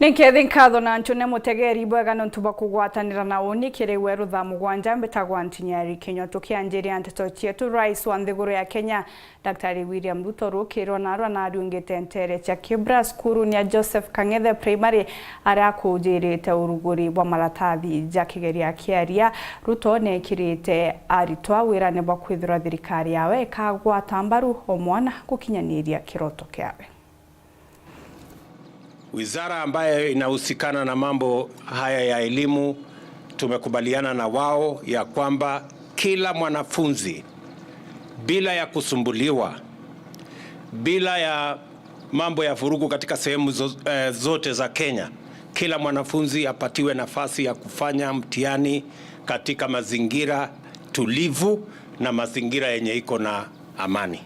Ninkethi nkatho na nchune mutegeri bwega nontuba kugwatanira na uni kiri Weru Thaa Mugwanja mbetagwa NTINYARI KINYUA tukianjiria Nteto chietu rais wa nthiguru ya Kenya Daktari William Ruto rukirwo narwa na ariungite ntere cha Kibra skuru nia Joseph Kang'ethe primary aria kujirite uruguri bwa maratathi ja kigeria kiaria Ruto nekirite aritwa wirane bwa kwithira thirikari yawe kagwata mbaru omwana gukinyaniria kiroto kiawe. Wizara ambayo inahusikana na mambo haya ya elimu tumekubaliana na wao ya kwamba kila mwanafunzi bila ya kusumbuliwa, bila ya mambo ya vurugu katika sehemu zote za Kenya, kila mwanafunzi apatiwe nafasi ya kufanya mtihani katika mazingira tulivu na mazingira yenye iko na amani.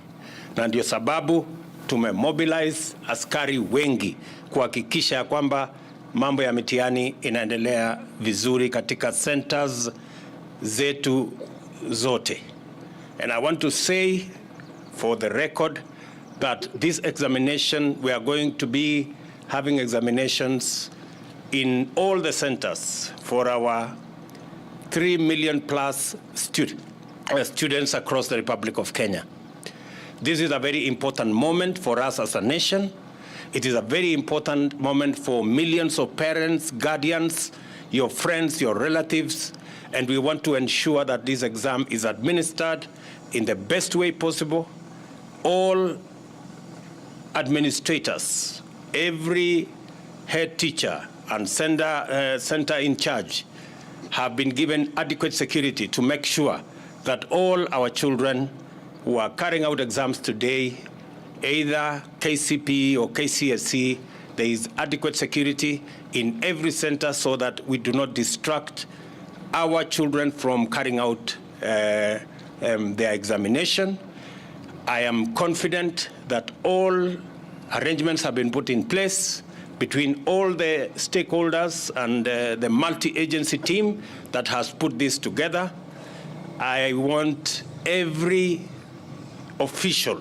Na ndio sababu tumemobilize askari wengi kuhakikisha kwamba mambo ya mitihani inaendelea vizuri katika centers zetu zote. And I want to say for the record that this examination, we are going to be having examinations in all the centers for our 3 million plus students across the Republic of Kenya. This is a very important moment for us as a nation. It is a very important moment for millions of parents, guardians, your friends, your relatives, and we want to ensure that this exam is administered in the best way possible. All administrators, every head teacher and center in charge have been given adequate security to make sure that all our children who are carrying out exams today, either KCPE or KCSE, there is adequate security in every center so that we do not distract our children from carrying out their examination. I am confident that all arrangements have been put in place between all the stakeholders and the multi-agency team that has put this together. I want every official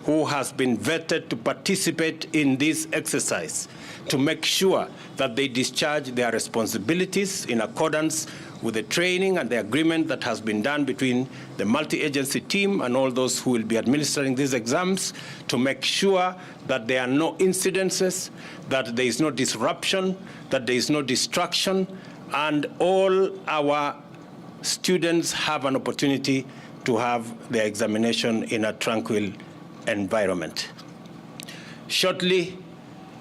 who has been vetted to participate in this exercise to make sure that they discharge their responsibilities in accordance with the training and the agreement that has been done between the multi-agency team and all those who will be administering these exams, to make sure that there are no incidences, that there is no disruption, that there is no distraction, and all our students have an opportunity to have their examination in a tranquil environment. Shortly,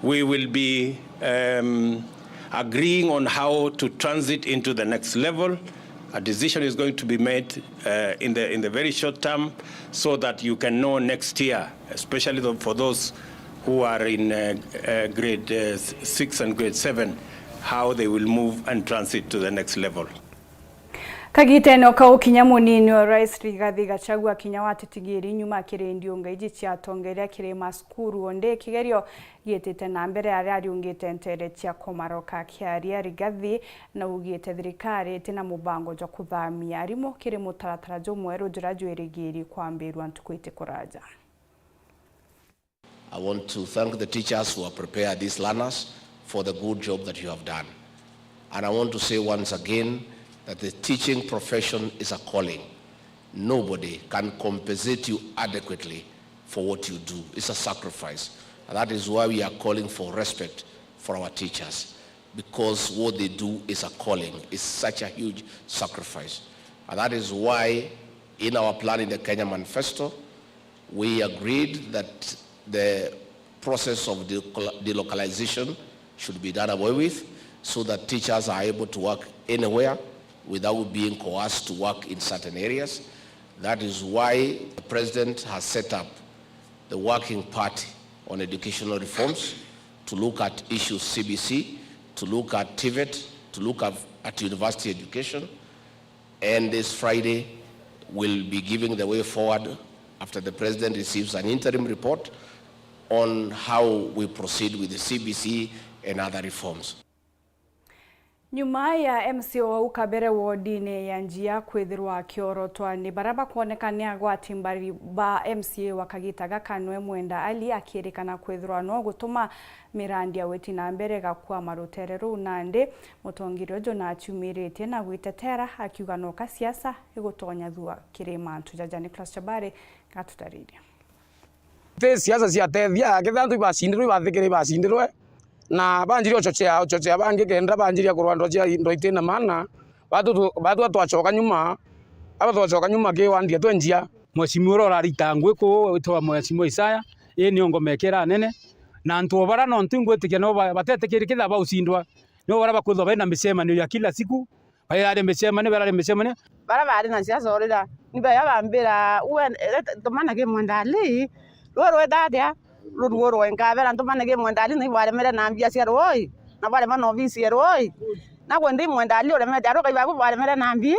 we will be agreeing on how to transit into the next level. A decision is going to be made in the very short term so that you can know next year, especially for those who are in grade 6 and grade 7, how they will move and transit to the next level. Kagiteno kaukinya munini wa Rais Rigathi Gachagua kinya watitigiri nyuma kire ndiunga iji cia tongeria kire maskuru onde kigerio gietete na mbere ari ungite ntere cia komaroka kiaria Rigathi na ugite thirikari tena mubango ja kuthamia arimo kire mutaratara jo mweru jurajwerigiri kwambirwa ntukwite kuraja. I want to thank the teachers who have prepared these learners for the good job that you have done. And I want to say once again that the teaching profession is a calling. Nobody can compensate you adequately for what you do. It's a sacrifice. And that is why we are calling for respect for our teachers, because what they do is a calling. It's such a huge sacrifice. And that is why in our plan in the Kenya Manifesto, we agreed that the process of delocalization should be done away with so that teachers are able to work anywhere without being coerced to work in certain areas. That is why the President has set up the Working Party on Educational Reforms to look at issues CBC, to look at TVET, to look at university education. And this Friday, we'll be giving the way forward after the President receives an interim report on how we proceed with the CBC and other reforms. Nyuma ya MCO ukabere wodine ya njia kwithirwa kiorotwa ni baraba kuonekania gwatimbari ba MCA wakagitaga Kanwe Mwenda Ali akirikana kwithirwa no gutuma mirandi ya weti na mbere gakwa maruterero nande mutongirio jona achumirite na gwitetera akiuga no ka siasa igutonya thua kirima tujajani class chabare gatutariria te siasa cia tethia kithantu bacindirwe bathikire bacindirwe na banjiri ochochea bangi kenda banjiri kurwando cia ndo itena mana batu twachoka nyuma aba twachoka nyuma ke wandia twenjia mweshimiwa orarita ngwiko witwa mweshimiwa Isaya ni ngomekera nene na ntu bara no ntingwetikia no batetekiri kitha bausindwa no bara bakuthwa bena micemanio ya kila siku bayare micemanio bara bari na siasa orira ni baya bambira uwe tomana ke Mwenda Ali rwo dadia rwo ngabera ntomana ke Mwenda Ali ni bare mere na mbia cia roi na bare mano visi roi na gwendi Mwenda Ali ore mere daro kaiba bare mere na mbi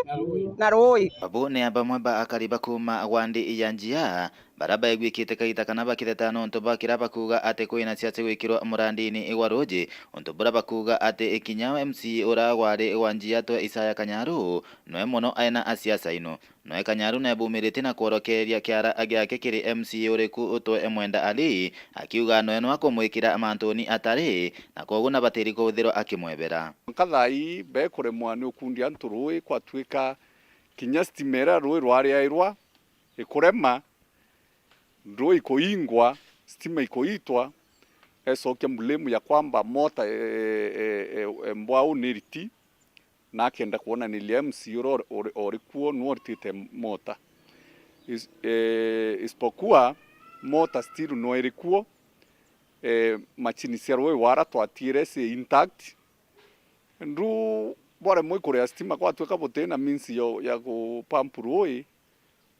na roi abo ne abamwe ba akariba kuma agwandi iyanjia baraba egwikite kaita kana bakireta no ntoba kiraba kuga ate koina siasa gwikirwa murandini igwaroje ontobura bakuga ate ikinyawa MC oragware iwanjia to Isaya Kanyaru no mono aina asiasa ino no Kanyaru na bumirite na korokeria kiara agiake kiri MC oreku uto Mwenda Ali akiuga no eno akomwikira amantoni atare na kogu na bateri kuthiro akimwebera kathai be kure mwani ukundi anturui kwatwika kinyastimera rui rwariairwa ikurema ndo ikoingwa stima ikoitwa esoke mblemu ya kwamba mota mbwau niriti na kenda kuona ni MC orikuo nuortite mota ispokuwa mota still no erikuo machini serwe wara twatire se intact ndu bora moi kure stima kwa tweka botena minsi yo ya ku pampuroi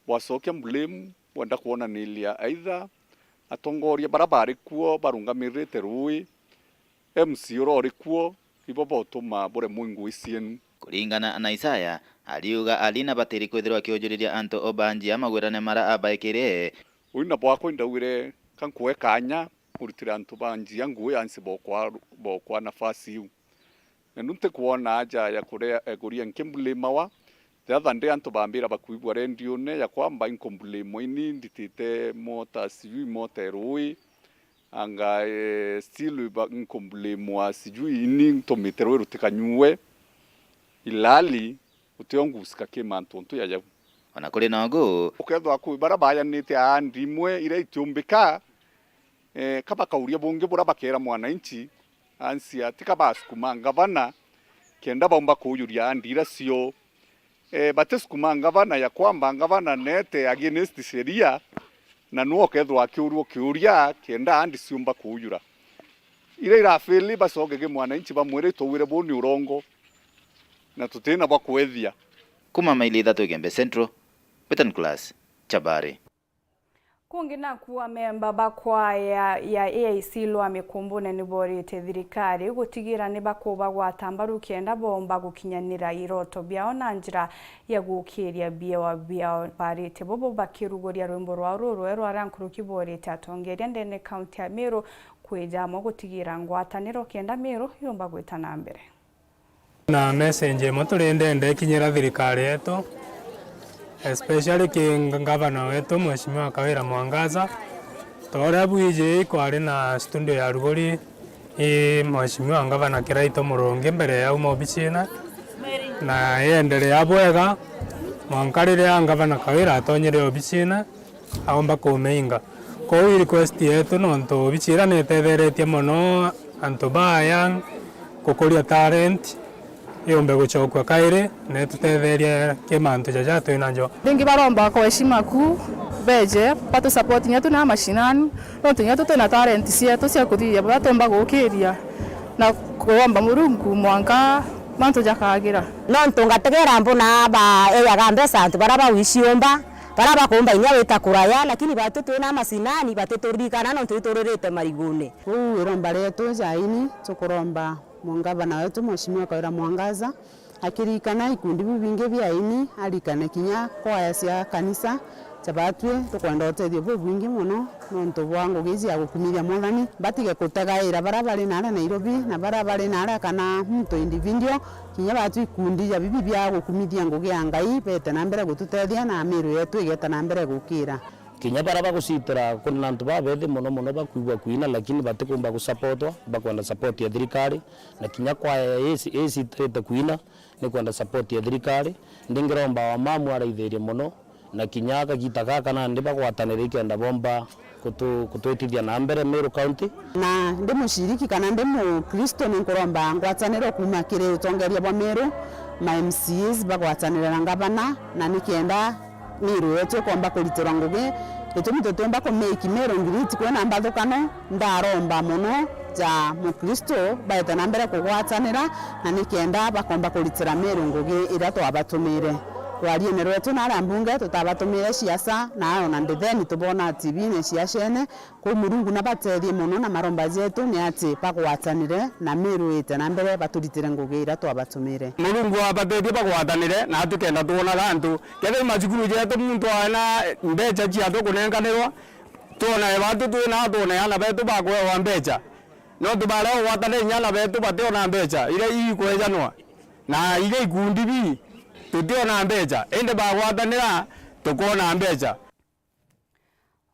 wasoke mblemu wenda kuona nilia aidha atongoria barabara kuo barungamirite rui MC orori kuo ibobo tuma bore mungu isienu kuringana na Isaya aliuga alina bateri kwithirwa kiojuriria anto obanji amagwirane mara abaikire uina bwako indawire kankuwe kanya urutira anto banji yangu yansi bokwa nafasi yu nunte kuona aja ya kurea eguria nkembulema wa Thande anto bambira bakuibwa rendio ne ya kwamba inkombulemo ini nditite mota sijui mota roi anga still ba inkombulemo sijui ini tometero rutikanywe ilali utionguska ke mantonto ya ona kuri nago ukethwa ku barabaya nite andimwe ire itumbika kaba kauria bonge bora bakera mwananchi ansia tikabasukuma ngavana kenda bomba kuyuria andira sio batesukuma ngavana ya kwamba ngavana nete against sheria na nuo kethwa akiurwo kiuria kenda andi siumba kuyura ile irafeli basogege mwananchi bamwere towire boni urongo na tutena bakwethia kuma maili thatu Gembe Central Western Class Chabare kungi na kuwa memba bakwa ya AIC lwa mikumbune ni borite thirikari gutigira ni bakuba gwatambaru kenda bomba gukinyanira iroto biao na njira ya gukiria biao barite bobo bakirugoria rwimbo rwa rurwe arankuruki borite atongeria ndene county ya Meru kwijamo gutigira ngwataniro kenda Meru yomba gwitana mbere na message moturende kinyira thirikari yetu especially gavana wetu Mheshimiwa Kawira Mwangaza tore bwije kwari na studio ya rugori Mheshimiwa gavana Kiraito Muronge mbere ya umobicina na endelea bwega mwankarire gavana Kawira atonyere obicina aomba kumeinga ko request yetu nonto bicira netetheretie muno antu baya kukuria talent yombe guchokwa kaire ne tutetheria kimantu jaja twinajo lingi baromba kwa heshima kuu beje pato support nyetu na mashinani nonto nyetu tuna talent cietu cia kuthia batomba gukiria na kuomba Murungu mwanka mantu jakagira nonto ngategera mbona ba eyaga mbesa antu baraba wiciomba baraba kumba inya wita kuraya lakini batu twina mashinani batuturikana nonto itururite marigune iromba letu jaini tukuromba Mungavana wetu Mheshimiwa Kawira Mwangaza akirikana ikundi bingi bya ini alikana kinya kwaya cia kanisa chabatwe tukwenda uteithio bwingi muno nontu bwa ngugi ya gukumiria mwathani batige kutegaira bara bari nara Nairobi na bara bari nara kana muntu individual kinya batu ikundi ya bibi bya gukumithia ngugi ya Ngai bete na mbere gututethia na miru yetu igeta na mbere gukira kinya bara bagusitira kuna ntu babethe muno bakuigwa kuina lakini batikumba gusupportwa bakwenda support ya thirikari na kinya kwa esi trete kuina ni kwenda support ya thirikari ndingiromba wa mamu araithirie muno na kinya kagita gaka na ndi bagwatanira ikenda bomba kutwitithia na mbere Meru County na ndi mushiriki kana ndi mu Kristo ni nkuromba ngwatanira kuma kire utongeria bwa Meru ma MCs bagwatanira na ngavana na nikienda Meru yetu kwamba kulitora ngugi etumi tutomba ko make Meru ngiriti kwena mbathukano ndaromba muno ja mu Kristo baita na mbere kugwatanira na nikienda bakomba kulitira Meru ngugi ira twabatumire twarie Meru yetu na rambunge tutabatumire ciaca na ona nditheni tubona TV ne ciacene ko Murungu na batethie muno na maromba yetu ni ati bagwatanire na Meru ite na mbere batulitire ngugi ira twabatumire Murungu abatethie bagwatanire na tukenda tuona gantu kethe macukuru yetu muntu ana mbeca cia tukunenganirwa tuona batu tuona tuona ana betu bagwa mbeca no tubara watanire nyana betu bationa mbeca ile ikwejanwa na ile ikundi bi tutiona mbeca ende bagwatanira tukona mbeca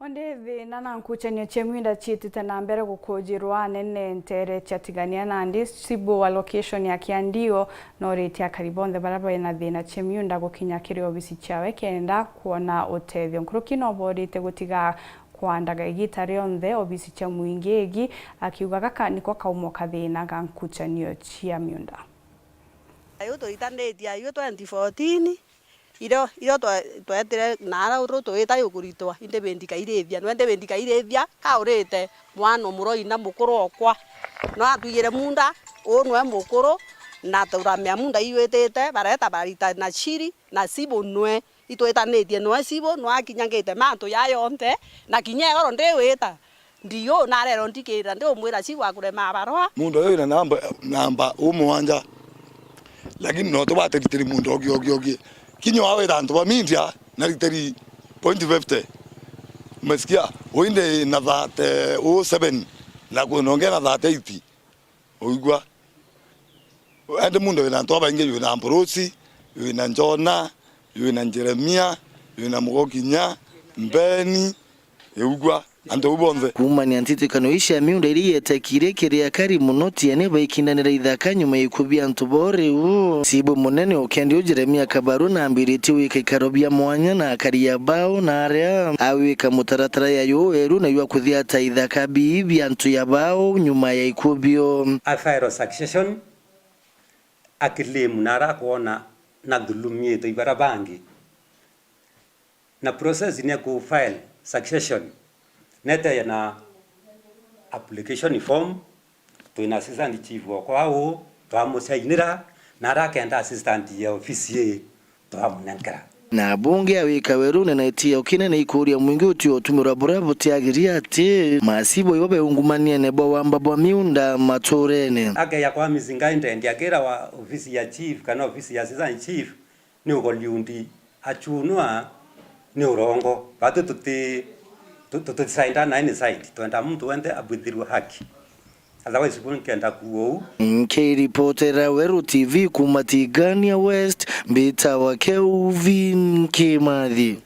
onde thina na nkuchenyo chemwinda chitite na mbere gukujirwa nene ntere chatigania na ndi sibo allocation ya kiandio no rate ya karibonde baraba na thina chemwinda gukinya kiri obisi chawe kenda kuona utethio nkurukino borite gutiga kwandaga igitari onthe obisi cha muingegi akiuga gaka niko kaumo kathina ga nkuchenyo chia miunda ayo to itandetia ayo 2014 iro twetire nara uru twita yukuritwa inde bendika irethia no inde bendika irethia ka urite mwana muroi na mukuru okwa no atuyire munda onwe mukuru na turamya munda iwetete bareta barita na chiri na sibo nwe itwetanĩtie no sibo no akinyangite mantu yayonte na kinyegoro ndiwita ndiyo na rero ndikira ndi umwira sibo akure mabarwa mundu uyu na namba Mugwanja lakini no to bateritiri mundu ogiogi KINYUA we tanto ba mindia na literi 0.50 umesikia uinde na that 07 na kuongea na that 80 uigwa ande mundu na to ba inge na Ambrosi na Njona na Jeremia na Mugokinya Mbeni uigwa ando ubonze kumani antitikano isha miunda iri yetakire kire akari munoti ane baikindanira ithaka nyuma ikubia ntubore sibo munene okendi Jeremia Kabaru na ambiriti wika karobia mwanya na akari ya bao na area awika mutaratara ya Weru na yua kuthia ta ithaka bibi antu ya bao nyuma ya ikubio afairo succession akile munara kuona na dhulumie to ibarabangi na process ni ku file succession nete na application form to ina assistant chief kwao twamusainira na rakenda assistant ya office twamunankara na bunge awika Weru na itia ukine na ikuria mwingi utio tumura bravo tiagiria ati masibo yobe ungumania nebo wamba bwa miunda matorene age ya kwa mizinga ende akera wa office ya chief kana office ya assistant chief ni ugoliundi achunwa ni urongo batu tutisainda na any side twenda mtu wende abwithirwa haki otherwise kenda kuo reportera Weru TV kumatigania West mbita wa Kelvin Kimathi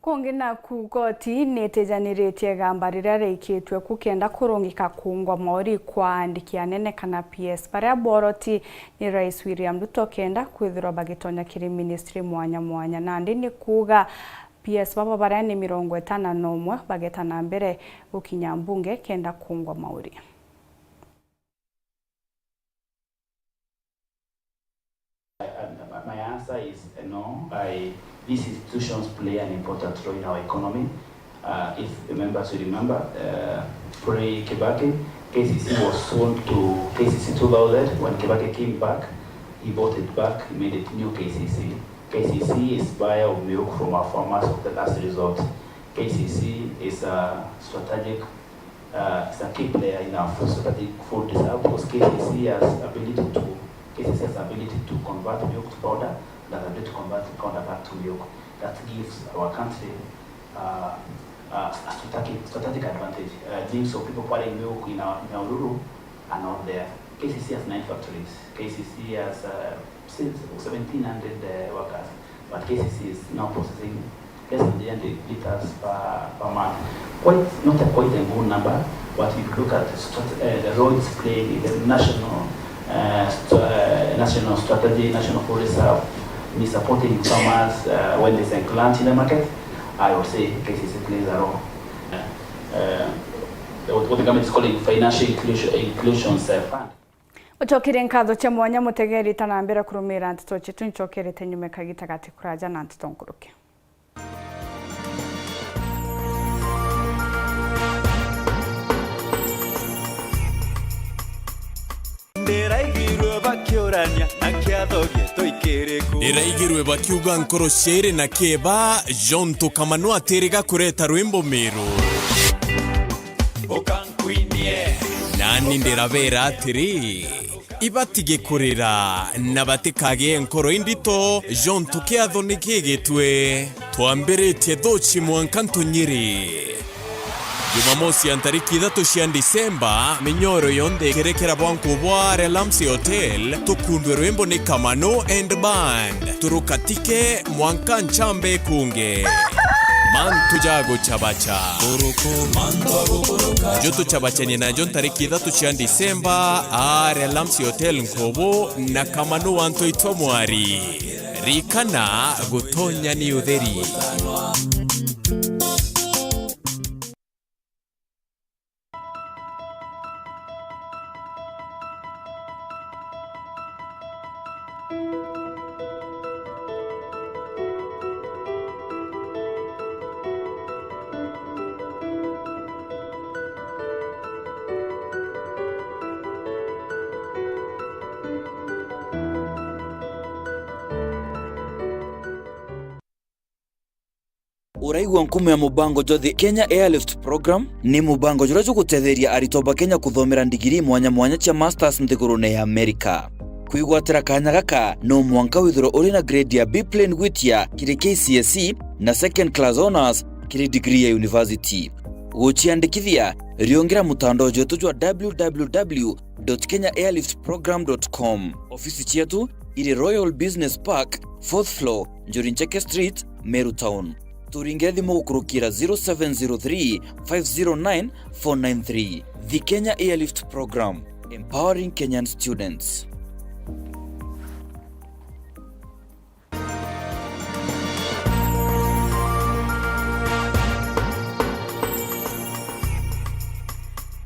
kongina kugoti netejaniritie gamba rira reikitwe kukenda kurungika kungwa mori kwa andikia nene kana PS baria boroti ni Rais William Ruto kenda kwithirwa bagitonya kiri ministry mwanya na ndi ni kuga PS baba baria ni 51 bageta na mbere gukinya mbunge kenda kungwa mauri My answer is no. These institutions play an important role in our economy. If the members will remember, pre-Kibaki, KCC was sold to KCC 2000. When Kibaki came back, he bought it back, he made it new KCC. KCC is buyer of milk from our farmers of the last resort. KCC is a strategic, it's a key player in our strategic food reserve because KCC has ability to convert milk to powder, and ability to convert powder back to milk. that gives our country a strategic advantage. Doing so, people pouring milk in our Weru are not there. KCC has 9 factories. KCC has 1,700 workers, but KCC is now processing less than 300 liters per month. Not quite a good number, but if you look at the role it's playing in the national strategy, national policy, me supporting farmers when they sell plant in the market, I would say KCC plays a role. What the government is calling financial inclusion fund. Uchokire nkatho cha mwanya mutegeri tanambira kurumira Nteto chitu nchokere tenyume kagitagati kuraja na Nteto nkuruke. Ndiraigirwe bakiuga nkoro shere na keba jonto kamano aterega kureta rwimbo meru nani ndiravera atiri ibatige kurira nabatekage nkoro indito jonto kiatho nikigetwe twamberetie thochi mwankanto nyiri Jumamosi ya tariki 3 Disemba minyoro yonde kerekera bwanku bware Lamsi Hotel tukundwe rwembo ni Kamano and Band turukatike mwanka nchambe kunge mantu jago chabacha joto chabacha ni na jon tariki 3 Disemba are Lamsi Hotel nkobo na Kamano wanto itomwari rikana gutonya ni udheri. Uraigwa nkume ya mubango jothi Kenya Airlift Program ni mubango juracho kutetheria aritoba Kenya kuthomera ndigiri mwanya cha masters nthigurune ya America. Kuigwatira kanya gaka no mwanka withiro uri na grade ya B plane gwitia kiri KCSE na second class honors kiri degree ya university. Guchiandikithia riongera mutandao jotu jwa www.kenyaairliftprogram.com. Ofisi chetu iri Royal Business Park 4th floor Njorincheke Street, Meru Town. Turingethi mukurukira 0703 509 493. The Kenya Airlift Program, empowering Kenyan students.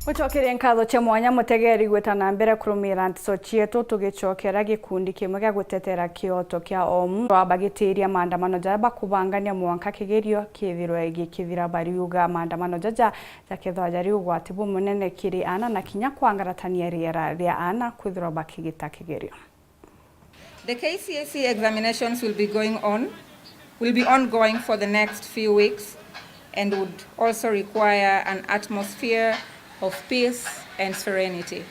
Uchokire nkatho cha mwanya mutegeri gwetana mbere kurumira Nteto chietu tugicokera gikundi kimwe gya gutetera kioto kya omu abagitiria maandamano jaba kubangania mwanka kigerio kithirwe gikithira bariuga maandamano jaja jakethwa jari ugwatibu munene kiri ana na kinya kwangaratania riera ria ana kwithirwa bakigita kigerio. The KCSE examinations will be ongoing for the next few weeks and would also require an atmosphere of peace and serenity.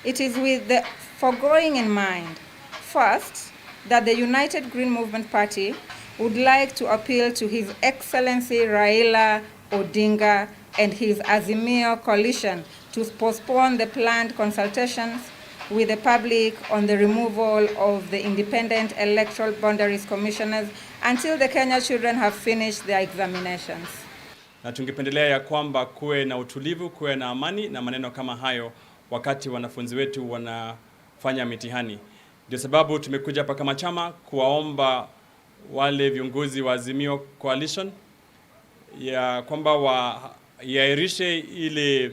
It is with the foregoing in mind, first, that the United Green Movement Party would like to appeal to His Excellency Raila Odinga and his Azimio coalition to postpone the planned consultations with the public on the removal of the Independent Electoral Boundaries Commissioners until the Kenya children have finished their examinations. Na tungependelea ya kwamba kuwe na utulivu, kuwe na amani na maneno kama hayo wakati wanafunzi wetu wanafanya mitihani. Ndio sababu tumekuja hapa kama chama kuwaomba wale viongozi wa Azimio Coalition ya kwamba yairishe ile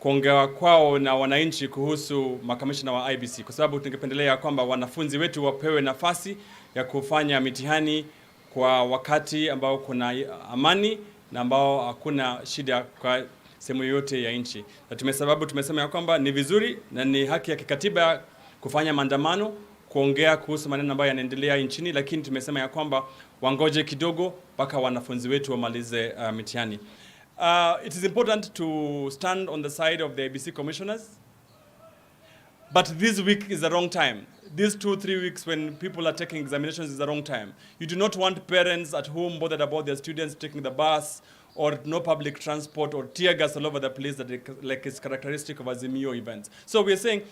kuongea kwao na wananchi kuhusu makamishna wa IBC, kwa sababu tungependelea ya kwamba wanafunzi wetu wapewe nafasi ya kufanya mitihani kwa wakati ambao kuna amani na ambao hakuna shida kwa sehemu yote ya nchi. Na tumesema ya kwamba ni vizuri na ni haki ya kikatiba kufanya maandamano, kuongea kuhusu maneno ambayo yanaendelea nchini, lakini tumesema ya kwamba wangoje kidogo mpaka wanafunzi wetu wamalize mitihani. It is important to stand on the side of the IBC commissioners, but this week is the wrong time. these 2-3 weeks when people are taking examinations is the wrong time. You do not want parents at home bothered about their students taking the bus or no public transport or tear gas all over the place that like is characteristic of Azimio events. So we're saying,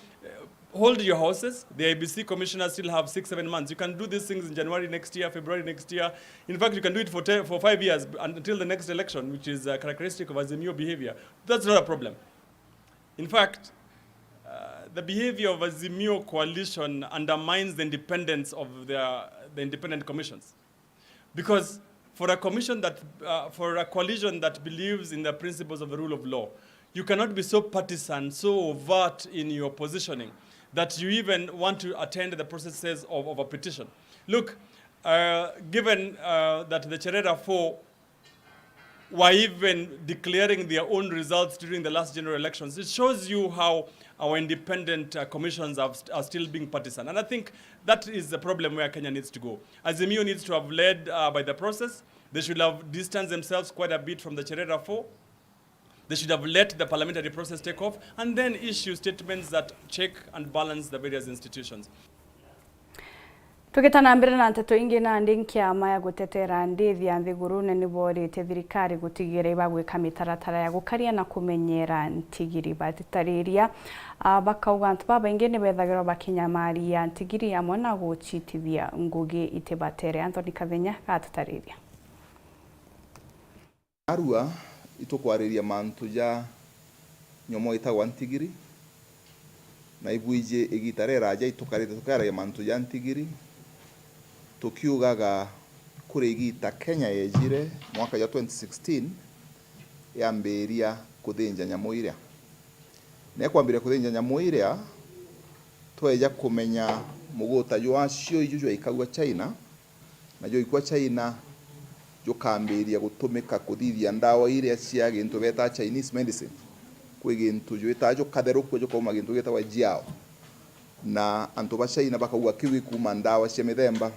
hold your horses. The IBC commissioners still have 6-7 months. You can do these things in January next year, February next year. In fact, you can do it for 5 years until the next election, which is a characteristic of Azimio behavior. That's not a problem. In fact, the behavior of Azimio coalition undermines the independence of the independent commissions. Because for a commission that, for a coalition that believes in the principles of the rule of law, you cannot be so partisan, so overt in your positioning that you even want to attend the processes of a petition. Look, given that the Cherera 4 were even declaring their own results during the last general elections, it shows you how our independent commissions are still being partisan. And I think that is the problem where Kenya needs to go. Azimio needs to have led by the process. They should have distanced themselves quite a bit from the Cherera 4. They should have let the parliamentary process take off and then issue statements that check and balance the various institutions. Tukitana mbere na Nteto ingi na kiama ya gutetera ndithi ya nthiguru nene borite thirikari gutigira ibagwika mitaratara ya gukaria na kumenyera ntigiri batitariria bakauga antu babaingi ni bethagirwo bakinyamari ya ntigiri amwe na gucitithia ngugi itibatere. Anthony Kathenya gatutariria. Arua itukwariria mantu ja nyomo itagwa ntigiri na ibuije igitarera ja itukarite tukararia mantu ja ntigiri tukiugaga kuri igita Kenya yejire mwaka ya 2016 yamberia kuthinja nyamu iria ne kwambire kuthinja nyamu iria tweja kumenya mugota jwacio ijujwa ikagwa China na jo ikwa China jokamberia gutumika kuthithia ndawa iria cia gintu beta Chinese medicine kwi gintu jweta jo katheruko jo koma gintu getwa jiao na antu ba China bakauga kiwi kuma ndawa cia mithemba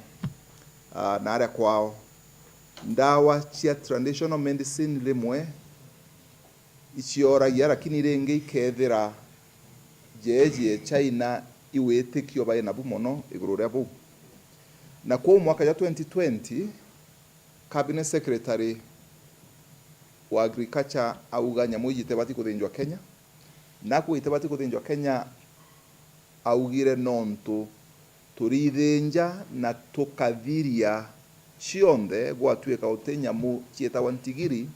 na aria kwao ndawa cia traditional medicine limwe icioragia lakini ringi ikethira jeje China iwetikio baina bumono iguru ria bu na kwa mwaka ya 2020 Cabinet Secretary wa Agriculture auga nyamu itebati kuthinjwa Kenya na ku itebati kuthinjwa Kenya augire nontu turithinja na tukathiria cionthe gwatuika utenyamu cietagwa ntigiri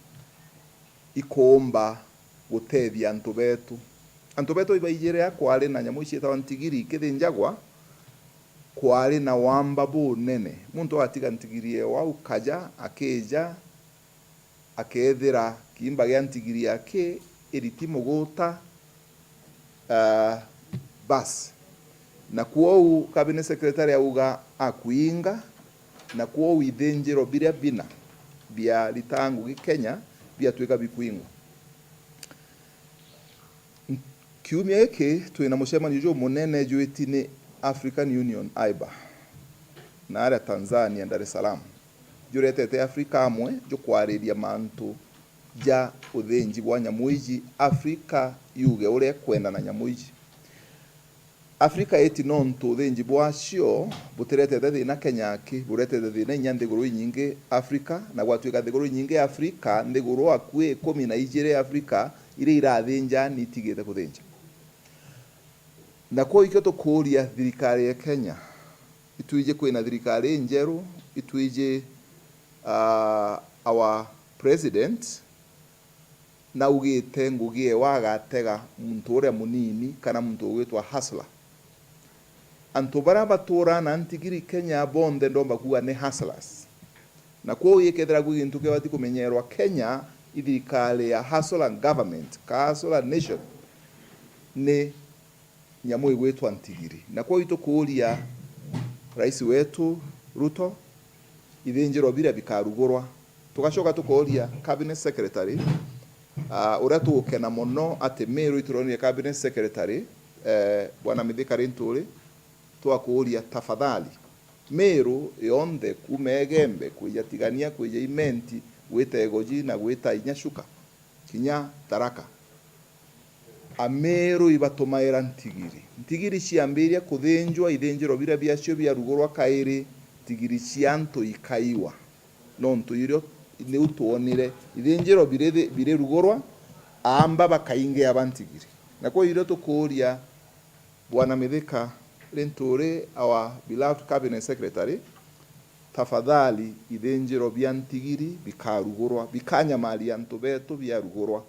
ikomba gutethia antu betu ibaijire kwari na nyamu cietagwa ntigiri kithinjagwa kwari na wamba bu nene muntu atiga ntigiri wau kaja akeja akethira kimba gya ntigiri yake iriti muguta bas na kuo Cabinet Secretary auga akuinga na kuo ithinjiro biria bina bia litangu gi Kenya bia twika bikuingwa kiumia iki twina mucemanio jo munene jwetine African Union AIBA na aria Tanzania Dar es Salaam juretete Africa amwe jo kwariria mantu ja uthinji bwa nyamu iji Africa yuge uria kwenda na nyamu iji Africa eti nontu uthinji bwacio butirete thina Kenya ki burete thina nyanthiguru nyingi Africa na gwatuika thiguru nyingi Africa nthiguru akue 12 Africa ire irathinja nitigite kuthinja na kwa ikyo tukuria thirikari ya Kenya ituije kwina thirikari njeru ituije our president na ugite ngugie wagatega muntu uria munini kana muntu ugitwa hustler antu bara batura na ntigiri Kenya bonde ndomba kuga ne hustlers na kwa yekethera gugintu ke bati kumenyerwa Kenya thirikari ya hustler government ka hustler nation ne nyamu igwetwa ntigiri na kwa ito kuuria rais wetu Ruto ithinjiro bira bikarugurwa tugacoka tukuuria Cabinet Secretary uria tukena muno ati Meru ituronie Cabinet Secretary bwana Mithika Rinturi twakuuria tafadhali Meru yonde kumegembe kuijatigania kuija imenti gwita egoji na gwita inyashuka kinya taraka Ameru ibatumaira ntigiri ciambiria kuthinjwa ithinjiro bira biacio bia rugorwa kairi ntigiri cianto ikaiwa nonto irio ni utuonire ithinjiro bire rugorwa amba bakainge abantigiri nako irio tukuria Bwana Mithika Linturi, our beloved cabinet secretary, tafadhali ithinjiro bia ntigiri bikarugorwa bikanyamaria ntubeto bia rugorwa.